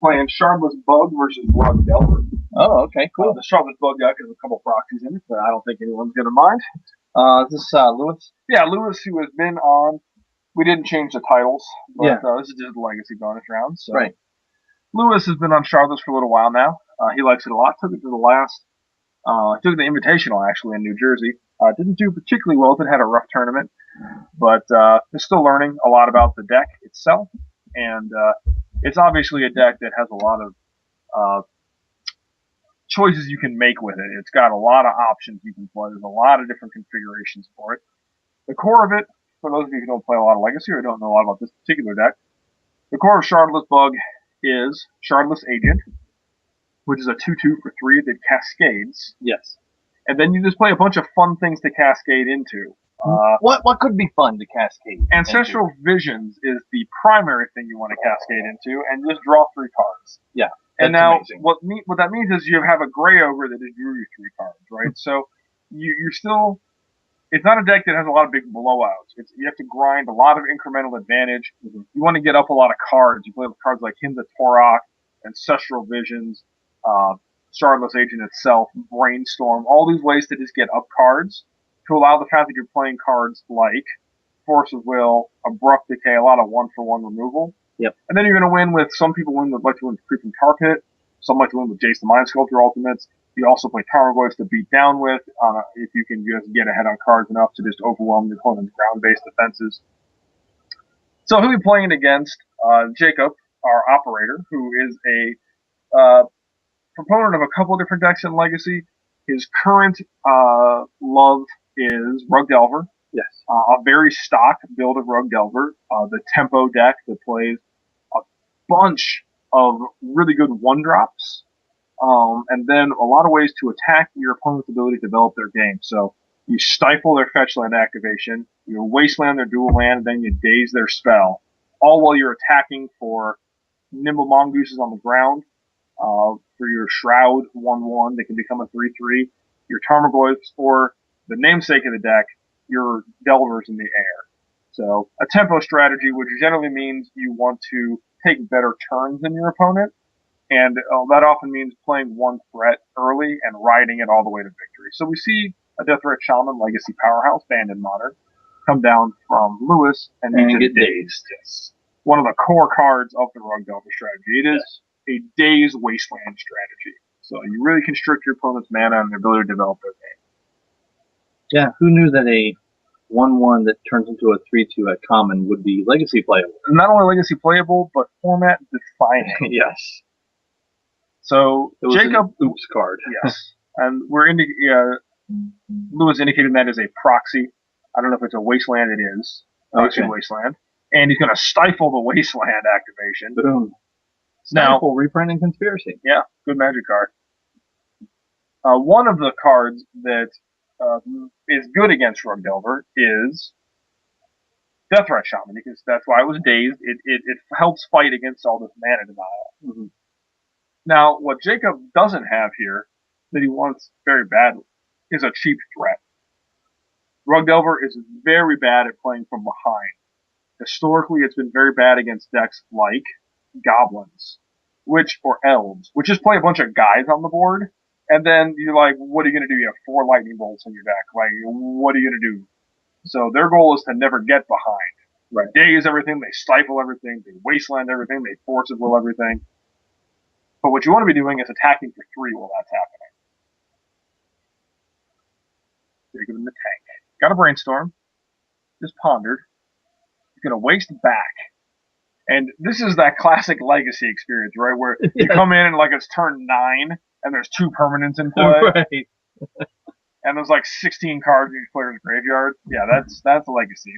Playing Shardless Bug versus Rug Delver. Oh, okay, cool. The Shardless Bug deck has a couple proxies in it, but I don't think anyone's going to mind. Is this Lewis? Yeah, Lewis, who has been on. We didn't change the titles, but Yeah. This is just the Legacy bonus round. So. Right. Lewis has been on Shardless for a little while now. He likes it a lot. Took it to the last. Took the Invitational actually in New Jersey. Didn't do particularly well. It had a rough tournament, but is still learning a lot about the deck itself, and it's obviously a deck that has a lot of choices you can make with it. It's got a lot of options you can play. There's a lot of different configurations for it. The core of it, for those of you who don't play a lot of Legacy or don't know a lot about this particular deck, the core of Shardless Bug is Shardless Agent, which is a 2/2 for 3 that cascades. Yes. And then you just play a bunch of fun things to cascade into. What could be fun to cascade? Ancestral Visions is the primary thing you want to cascade into, and just draw 3 cards. Yeah. And now, amazing. what that means is you have a Gray Ogre that just drew you 3 cards, right? So you're still. It's not a deck that has a lot of big blowouts. You have to grind a lot of incremental advantage. Mm-hmm. You want to get up a lot of cards. You play with cards like Hymn to Torok, Ancestral Visions, Shardless Agent itself, Brainstorm, all these ways to just get up cards to allow the fact that you're playing cards like Force of Will, Abrupt Decay, a lot of 1-for-1 removal. Yep. And then you're going to win with, some people like to win with Creeping Tar Pit, some like to win with Jace the Mind Sculptor Ultimates. You also play Tarmogoyfs to beat down with, if you can just get ahead on cards enough to just overwhelm your opponent's ground-based defenses. So he'll be playing against Jacob, our operator, who is a proponent of a couple of different decks in Legacy. His current love is Rug Delver. Yes. A very stock build of Rug Delver, the tempo deck that plays a bunch of really good 1-drops. And then a lot of ways to attack your opponent's ability to develop their game. So you stifle their fetch land activation, you wasteland their dual land, and then you daze their spell, all while you're attacking for Nimble Mongooses on the ground, for your Shroud 1/1 that can become a 3/3, your Tarmogoyfs, or the namesake of the deck, your Delvers in the air. So a tempo strategy, which generally means you want to take better turns than your opponent. And that often means playing one threat early and riding it all the way to victory. So we see a Deathrite Shaman Legacy powerhouse, banned in Modern, come down from Lewis and get dazed. Yes. One of the core cards of the Rug Delver strategy. It is a dazed wasteland strategy. So you really constrict your opponent's mana and their ability to develop their game. Yeah, who knew that a 1/1 that turns into a 3/2 at common would be Legacy playable? Not only Legacy playable, but format defining. Yes. So it was Jacob, an oops card. Yes, and Lewis indicated that as a proxy. I don't know if it's a wasteland. It is Okay. Wasteland, and he's going to stifle the wasteland activation. Boom. Stifle, reprint, and conspiracy. Yeah, good magic card. One of the cards that is good against Rug Delver is Deathrite Shaman, because that's why it was dazed. It helps fight against all this mana denial. Mm-hmm. Now, what Jacob doesn't have here, that he wants very badly, is a cheap threat. Rug Delver is very bad at playing from behind. Historically, it's been very bad against decks like Goblins, or Elves, which just play a bunch of guys on the board, and then you're like, what are you going to do? You have 4 lightning bolts in your deck. Like, what are you going to do? So their goal is to never get behind. Right. They daze everything, they stifle everything, they wasteland everything, they force of will everything. But what you want to be doing is attacking for 3 while that's happening. Jacob in the tank. Got a Brainstorm. Just pondered. He's going to waste back. And this is that classic Legacy experience, right? Where you come in and like it's turn 9 and there's 2 permanents in play. Right. And there's like 16 cards in each player's graveyard. Yeah, that's Legacy.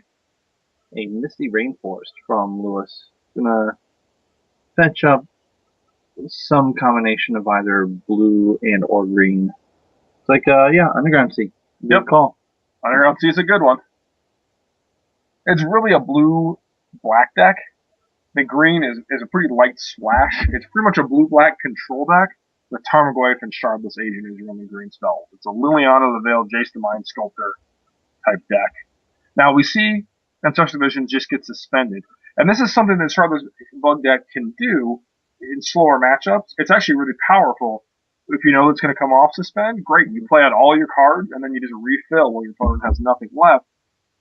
A Misty Rainforest from Lewis. Gonna fetch up some combination of either blue and or green. It's like, Underground Sea. Good call. Underground Sea is a good one. It's really a blue-black deck. The green is a pretty light splash. It's pretty much a blue-black control deck. The Tarmogoyf and Shardless Agent is your only green spell. It's a Liliana the Veil, Jace the Mind Sculptor type deck. Now we see Ancestral Vision just get suspended. And this is something that Shardless Bug deck can do in slower matchups, it's actually really powerful. If you know it's going to come off suspend, great. You play out all your cards, and then you just refill while your opponent has nothing left.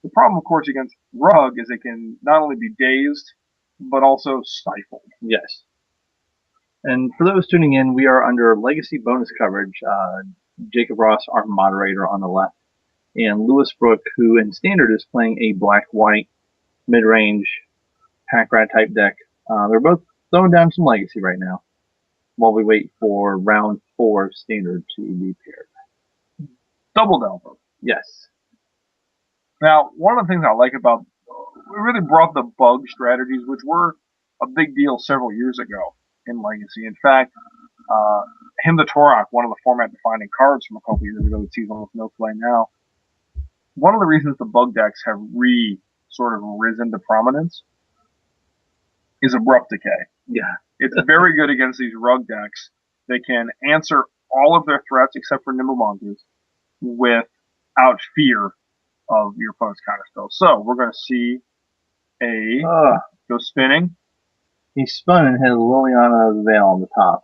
The problem, of course, against Rug is it can not only be dazed, but also stifled. Yes. And for those tuning in, we are under Legacy bonus coverage. Jacob Ross, our moderator, on the left, and Lewis Brook, who in Standard is playing a black-white mid-range pack rat type deck. They're both throwing down some Legacy right now while we wait for round 4 of Standard to be paired. Double Delver. Yes. Now, one of the things I like about we really brought the bug strategies, which were a big deal several years ago in Legacy. In fact, Him the Torok, one of the format-defining cards from a couple years ago that sees almost no play now. One of the reasons the bug decks have sort of risen to prominence is Abrupt Decay. Yeah. It's very good against these Rug decks. They can answer all of their threats except for Nimble Mongoose without fear of your opponent's counterspell. So we're going to see a go spinning. He spun and hit Liliana Veil on the top.